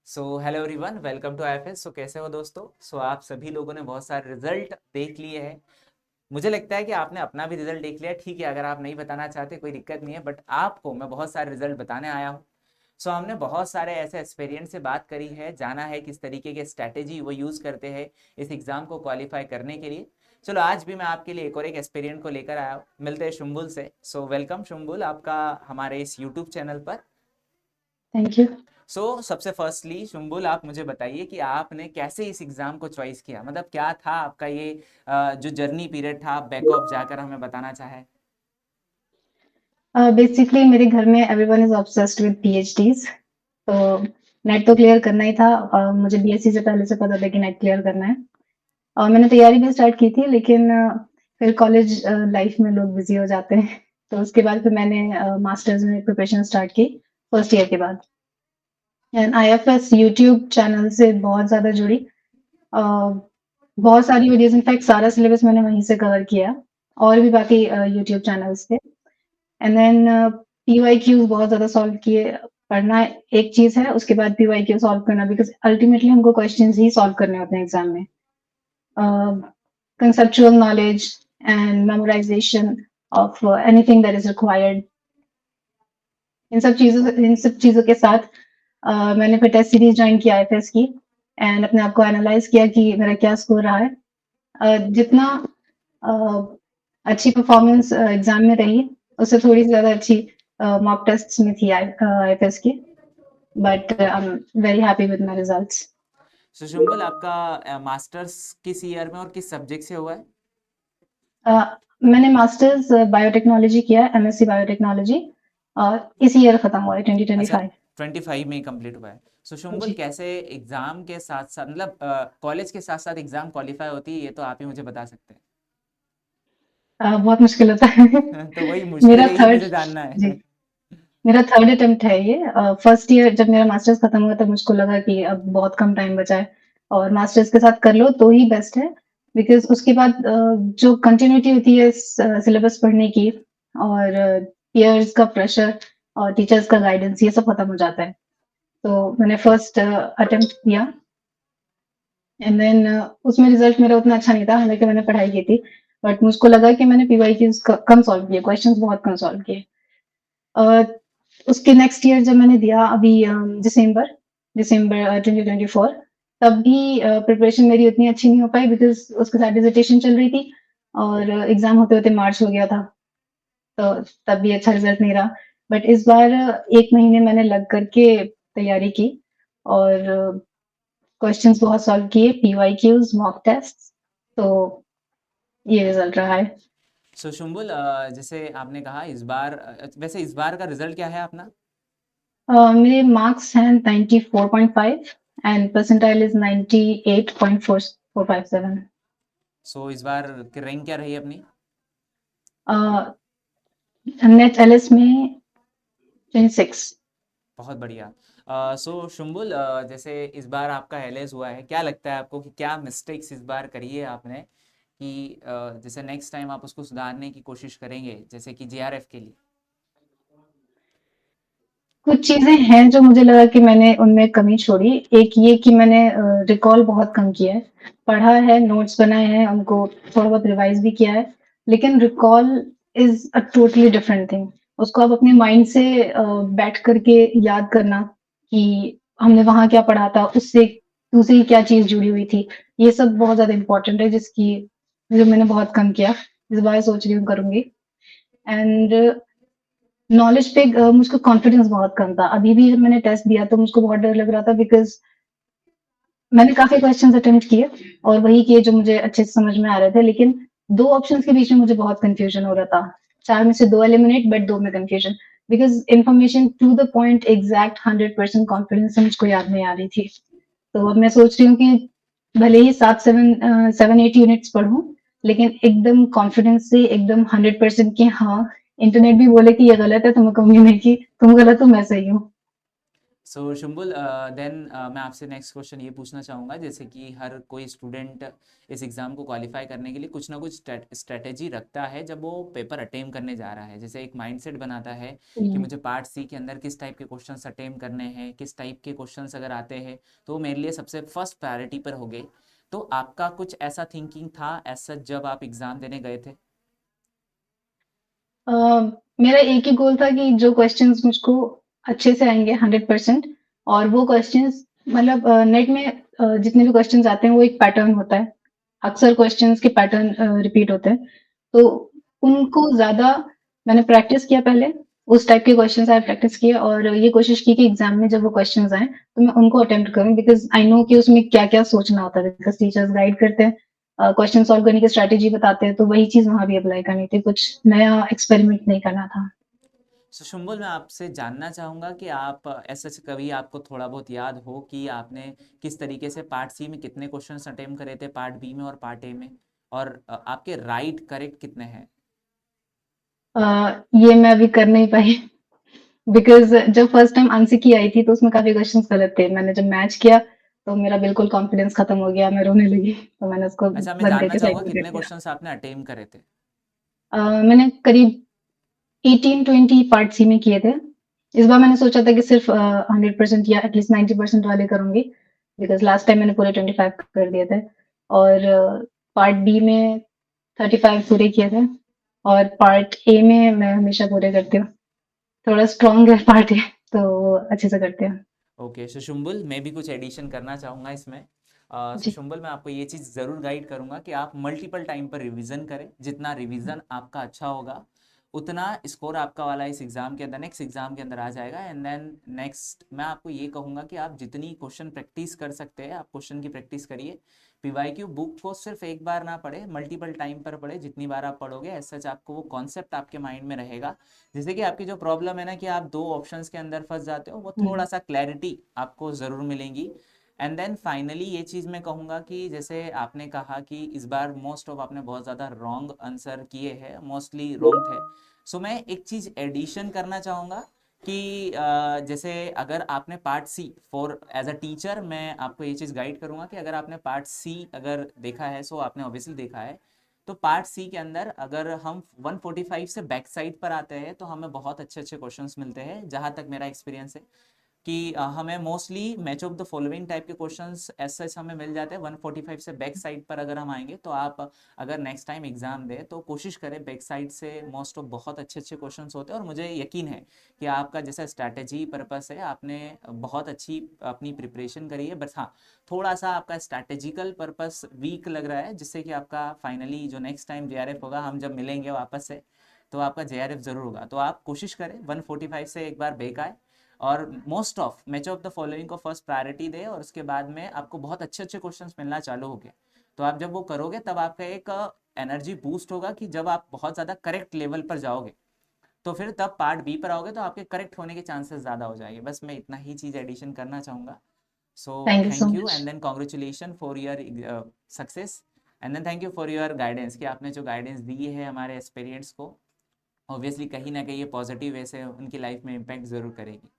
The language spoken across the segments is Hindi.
Hello everyone, welcome to IFS. कैसे हो दोस्तों? आप सभी लोगों ने बहुत सारे रिजल्ट देख लिए हैं। मुझे लगता है कि आपने अपना भी रिजल्ट देख लिया है। ठीक है, अगर आप नहीं बताना चाहते कोई दिक्कत नहीं है, बट आपको मैं बहुत सारे रिजल्ट बताने आया हूँ। हमने बहुत सारे ऐसे एक्सपीरियंस से बात करी है, जाना है किस तरीके के स्ट्रैटेजी वो यूज़ करते हैं इस एग्ज़ाम को क्वालिफाई करने के लिए। चलो, आज भी मैं आपके लिए एक और एक एक्सपीरियंस को लेकर आया हूँ। मिलते हैं शुम्बुल से। वेलकम शुम्बुल, आपका हमारे इस यूट्यूब चैनल पर। Thank you. सबसे फर्स्टली शुम्बुल, आप मुझे बताइए कि आपने कैसे इस एग्जाम को चॉइस किया, मतलब क्या था आपका ये जो जर्नी पीरियड था, आप बैक ऑफ जाकर हमें बताना चाहे। बेसिकली मेरे घर में everyone is obsessed with PhDs. तो नेट तो क्लियर करना ही था। मुझे बीएससी से पहले से पता था कि नेट क्लियर करना है और मैंने तैयारी भी स्टार्ट की थी, लेकिन फिर कॉलेज लाइफ में लोग बिजी हो जाते हैं। तो उसके बाद फिर मैंने मास्टर्स में प्रिपरेशन स्टार्ट की फर्स्ट ईयर के बाद। एंड आईएफएस यूट्यूब चैनल से बहुत ज़्यादा जुड़ी। अ, बहुत सारी वीडियोस, इनफैक्ट सारा सिलेबस मैंने वहीं से कवर किया और भी बाकी यूट्यूब चैनल्स पे। एंड देन पीवाईक्यूज बहुत ज़्यादा सॉल्व किए। पढ़ना एक चीज़ है, उसके बाद पीवाईक्यू सॉल्व करना, बिकॉज़ अल्टीमेटली हमको क्वेश्चंस ही सॉल्व करने होते हैं एग्ज़ाम में। Conceptual knowledge and memorisation of anything that is required. इन सब चीज़ों के साथ मैंने फिर टेस्ट सीरीज़ जॉइन किया आईएफएस की एंड अपने आप को एनालाइज़ किया कि मेरा क्या स्कोर रहा है। जितना अ, अच्छी परफॉर्मेंस एग्ज़ाम में रही, उससे थोड़ी ज़्यादा अच्छी मॉक टेस्ट्स में थी आईएफएस की। But I am very happy with my results. Shumbul, आपका मास्टर्स किस ईयर में और किस सब्जेक्ट से हुआ है? मैंने मास्टर्स बायोटेक्नोलॉजी किया है, एमएससी बायोटेक्नोलॉजी, और इसी ईयर खत्म हुआ है अच्छा, 2025। 25 में ही कंप्लीट हुआ है। शुम्बुल, जी। कैसे एग्जाम के साथ साथ, मतलब कॉलेज के साथ साथ एग्जाम क्वालिफाई होती है, ये तो आप ही मुझे बता सकते बहुत मुश्किल होता है। हैं। तो वही मुश्किल मेरा ही थर्ड मुझे जानना जी, है। मेरा थर्ड अटेम्प्ट है ये। फर्स्ट ईयर जब मेरा मास्टर्स खत्म हुआ तब मुझको लगा कि अब बहुत कम टाइम बचा है और मास्टर्स के साथ कर लो तो ही बेस्ट है, बिकॉज उसके बाद जो कंटिन्यूटी होती है सिलेबस पढ़ने की और पीयर्स का प्रेशर और टीचर्स का गाइडेंस, ये सब खत्म हो जाता है। तो मैंने फर्स्ट अटेम्प्ट किया एंड देन उसमें रिजल्ट मेरा उतना अच्छा नहीं था, हालांकि मैंने पढ़ाई की थी। बट मुझको लगा कि मैंने पीवाई की कम सॉल्व किए, क्वेश्चंस बहुत कम सॉल्व किए। अ, उसके नेक्स्ट ईयर जब मैंने दिया अभी दिसंबर दिसंबर 2024, तब भी प्रिपरेशन मेरी उतनी अच्छी नहीं हो पाई, बिकॉज उसके साथ डिसर्टेशन चल रही थी और एग्जाम होते होते मार्च हो गया था। तो तब भी अच्छा रिजल्ट नहीं रहा। बट इस बार 1 महीने मैंने लग करके तैयारी की और क्वेश्चंस बहुत सॉल्व किए, पीवाईक्यूज, मॉक टेस्ट। तो ये रिजल्ट रहा है। शुम्बुल, जैसे आपने कहा इस बार, वैसे इस बार का रिजल्ट क्या है अपना? मेरे मार्क्स हैं 94.5 एंड परसेंटाइल इज 98.4457। इस बार की रैंक क्या रही अपनी? नेट एलएस में 26। बहुत बढ़िया। शुम्बुल, जैसे इस बार आपका एलएस हुआ है, क्या लगता है आपको कि क्या मिस्टेक्स इस बार करी है आपने कि जैसे नेक्स्ट टाइम आप उसको सुधारने की कोशिश करेंगे, जैसे कि जेआरएफ के लिए? कुछ चीजें हैं जो मुझे लगा कि मैंने उनमें कमी छोड़ी। एक ये कि मैंने रिकॉल बहुत कम किया है। पढ़ा है, नोट्स बनाए हैं, उनको थोड़ा बहुत रिवाइज भी किया है, लेकिन recall is a totally different thing. उसको आप अपने माइंड से बैठ करके याद करना कि हमने वहां क्या पढ़ा था, उससे दूसरी क्या चीज जुड़ी हुई थी, ये सब बहुत ज्यादा इंपॉर्टेंट है, जिसकी जो मैंने बहुत कम किया। इस बार सोच रही हूँ करूंगी। एंड नॉलेज पे मुझको कॉन्फिडेंस बहुत कम था। अभी भी जब मैंने टेस्ट दिया तो मुझको बहुत डर लग रहा था, बिकॉज मैंने काफी क्वेश्चंस अटेम्प्ट किए और वही किए जो मुझे अच्छे से समझ में आ रहे थे, लेकिन दो ऑप्शंस के बीच में मुझे बहुत कंफ्यूजन हो रहा था। चार में से दो एलिमिनेट, बट दो में confusion, because information to the point exact 100% confidence से मुझको याद नहीं आ रही थी। तो अब मैं सोच रही हूँ कि भले ही 7-8 यूनिट्स पढूं, लेकिन एकदम कॉन्फिडेंस से, एकदम 100% कि हाँ, इंटरनेट भी बोले कि ये गलत है तो मैं कहूंगी नहीं कि तुम गलत हो, मैं सही हूँ। सो शुम्बुल, देन मैं आपसे नेक्स्ट क्वेश्चन ये पूछना चाहूँगा, जैसे कि हर कोई स्टूडेंट इस एग्ज़ाम को क्वालिफाई करने के लिए कुछ ना कुछ स्ट्रेटेजी रखता है जब वो पेपर अटेम्प्ट करने जा रहा है। जैसे एक माइंडसेट बनाता है कि हम्म। मुझे पार्ट सी के अंदर किस टाइप के क्वेश्चंस अटेम्प्ट करने हैं, किस टाइप के क्वेश्चंस अगर आते हैं तो वो मेरे लिए सबसे फर्स्ट प्रायोरिटी पर हो गए। तो आपका कुछ ऐसा थिंकिंग था ऐसा जब आप एग्ज़ाम देने गए थे? अ, मेरा एक ही गोल था कि जो क्वेश्चंस मुझको अच्छे से आएंगे 100%, और वो क्वेश्चंस मतलब नेट में जितने भी क्वेश्चंस आते हैं वो एक पैटर्न होता है। अक्सर क्वेश्चंस के पैटर्न रिपीट होते हैं, तो उनको ज्यादा मैंने प्रैक्टिस किया पहले। उस टाइप के क्वेश्चंस आए, प्रैक्टिस किए, और ये कोशिश की कि एग्जाम में जब वो क्वेश्चंस आए तो मैं उनको अटेम्प्ट करूं, बिकॉज आई नो कि उसमें क्या क्या सोचना होता है, बिकॉज टीचर्स गाइड करते हैं, क्वेश्चन सॉल्व करने की स्ट्रैटेजी बताते हैं, तो वही चीज वहां भी अप्लाई करनी थी, कुछ नया एक्सपेरिमेंट नहीं करना था। सो शुम्बुल, मैं आपसे जानना चाहूँगा कि आप ऐसा कभी आपको थोड़ा बहुत याद हो कि आपने किस तरीके से पार्ट सी में कितने क्वेश्चंस अटेम्प्ट करे थे, पार्ट बी में और पार्ट ए में, और आपके राइट करेक्ट कितने हैं? ये मैं अभी कर नहीं पाई, बिकॉज जब फर्स्ट टाइम आंसर की आई थी तो उसमें काफी क्वेश्चंस गलत थे। मैंने जब मैच किया तो मेरा बिल्कुल कॉन्फिडेंस खत्म हो गया, मैं रोने लगी, तो मैंने उसको अच्छा, मैं बंद जानना करके साइड चाहूँगा में कर कितने दिया। क्वेश्चंस आपने अटेम्प्ट करे थे? मैंने करीब 18-20 पार्ट सी में किए थे। इस बार मैंने सोचा था कि सिर्फ 100% या एटलीस्ट 90% वाले करूंगी, बिकॉज लास्ट टाइम मैंने पूरे 25 कर दिए थे। और पार्ट बी में 35 पूरे किए थे, और पार्ट ए में मैं हमेशा पूरे करती हूँ। थोड़ा स्ट्रॉन्ग है पार्ट ए, तो वो अच्छे से करते हैं। ओके, सो शुम्बुल, मैं भी कुछ एडिशन करना चाहूँगा इसमें। सो जी। शुम्बुल, मैं आपको ये चीज़ ज़रूर गाइड करूँगा कि आप मल्टीपल टाइम पर रिवीजन करें। जितना रिवीजन आपका अच्छा होगा उतना स्कोर आपका वाला इस एग्ज़ाम के अंदर, नेक्स्ट एग्ज़ाम के अंदर आ जाएगा। एंड देन नेक्स्ट मैं आपको ये कहूँगा कि आप जितनी क्वेश्चन प्रैक्टिस कर सकते हैं आप क्वेश्चन की प्रैक्टिस करिए। पीवाईक्यू बुक को सिर्फ एक बार ना पढ़े, मल्टीपल टाइम पर पढ़े। जितनी बार आप पढ़ोगे एज सच आपको वो कॉन्सेप्ट आपके माइंड में रहेगा। जैसे कि आपकी जो प्रॉब्लम है ना कि आप दो ऑप्शंस के अंदर फंस जाते हो, वो थोड़ा हम्म। सा क्लैरिटी आपको ज़रूर मिलेंगी। एंड देन फाइनली ये चीज़ मैं कहूँगा कि जैसे आपने कहा कि इस बार मोस्ट ऑफ आपने बहुत ज़्यादा रॉन्ग आंसर किए हैं, मोस्टली रॉन्ग थे। सो मैं एक चीज़ एडिशन करना चाहूँगा कि जैसे अगर आपने part C, for as a teacher मैं आपको ये चीज़ गाइड करूँगा कि अगर आपने पार्ट सी अगर देखा है, सो आपने ऑब्वियसली देखा है, तो पार्ट सी के अंदर अगर हम 145 से बैक साइड पर आते हैं तो हमें बहुत अच्छे अच्छे क्वेश्चंस मिलते हैं। जहां तक मेरा एक्सपीरियंस है कि हमें mostly match of the following type के क्वेश्चंस ऐसे सच हमें मिल जाते हैं 145 से बैक साइड पर। अगर हम आएंगे तो आप अगर नेक्स्ट टाइम एग्जाम दें तो कोशिश करें बैक साइड से, मोस्ट ऑफ बहुत अच्छे अच्छे क्वेश्चंस होते हैं। और मुझे यकीन है कि आपका जैसा स्ट्रैटेजी पर्पस है आपने बहुत अच्छी अपनी प्रिपरेशन करी है, बस हाँ थोड़ा सा आपका स्ट्रैटेजिकल पर्पस वीक लग रहा है, जिससे कि आपका फाइनली जो नेक्स्ट टाइम जेआरएफ होगा, हम जब मिलेंगे वापस से, तो आपका जेआरएफ जरूर होगा। तो आप कोशिश करें 145 से एक बार बैक आए, और most of match of the following को फर्स्ट प्रायोरिटी दे, और उसके बाद में आपको बहुत अच्छे अच्छे क्वेश्चंस मिलना चालू हो गए। तो आप जब वो करोगे तब आपका एक एनर्जी बूस्ट होगा कि जब आप बहुत ज़्यादा करेक्ट लेवल पर जाओगे तो फिर तब पार्ट बी पर आओगे तो आपके करेक्ट होने के चांसेस ज़्यादा हो जाएंगे। बस मैं इतना ही चीज़ एडिशन करना चाहूँगा। So thank you so thank you much. And then congratulation for your success. And then thank you for your guidance, कि आपने जो गाइडेंस दी है हमारे एस्पिरेंट्स को, ऑब्वियसली कहीं ना कहीं ये पॉजिटिव वे से उनकी लाइफ में इम्पैक्ट ज़रूर करेगी।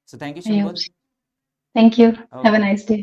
So thank you Shimbul. Thank you. Have a okay. Nice day.